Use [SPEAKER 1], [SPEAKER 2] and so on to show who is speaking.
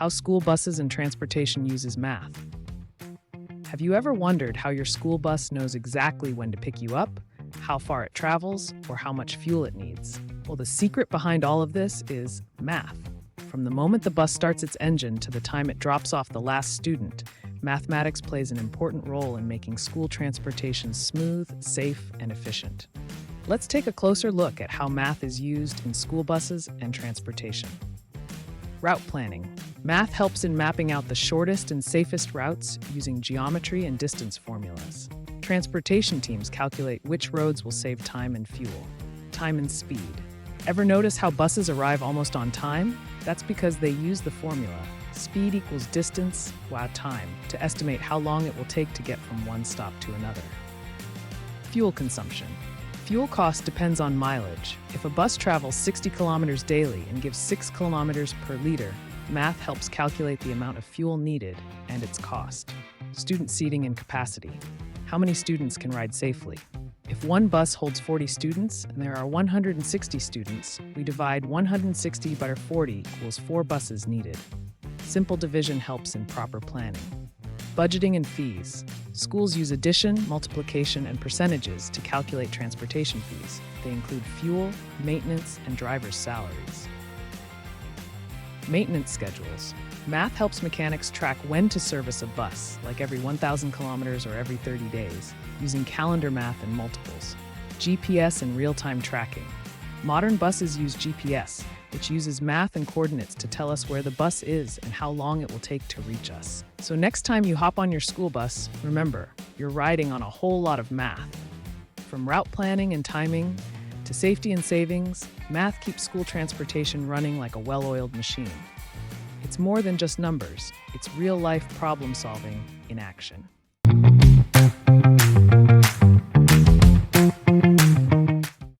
[SPEAKER 1] how school buses and transportation uses math. Have you ever wondered how your school bus knows exactly when to pick you up, how far it travels, or how much fuel it needs? Well, the secret behind all of this is math. From the moment the bus starts its engine to the time it drops off the last student, mathematics plays an important role in making school transportation smooth, safe, and efficient. Let's take a closer look at how math is used in school buses and transportation. Route planning. Math helps in mapping out the shortest and safest routes using geometry and distance formulas. Transportation teams calculate which roads will save time and fuel. Time and speed. Ever notice how buses arrive almost on time? That's because they use the formula speed equals distance, time, to estimate how long it will take to get from one stop to another. Fuel consumption. Fuel cost depends on mileage. If a bus travels 60 kilometers daily and gives 6 kilometers per liter, math helps calculate the amount of fuel needed and its cost. Student seating and capacity. How many students can ride safely? If one bus holds 40 students and there are 160 students, we divide 160 by 40 equals 4 buses needed. Simple division helps in proper planning. Budgeting and fees. Schools use addition, multiplication, and percentages to calculate transportation fees. They include fuel, maintenance, and drivers' salaries. Maintenance schedules. Math helps mechanics track when to service a bus, like every 1,000 kilometers or every 30 days, using calendar math and multiples. GPS and real-time tracking. Modern buses use GPS, which uses math and coordinates to tell us where the bus is and how long it will take to reach us. So next time you hop on your school bus, remember, you're riding on a whole lot of math. From route planning and timing to safety and savings, math keeps school transportation running like a well-oiled machine. It's more than just numbers, it's real-life problem-solving in action.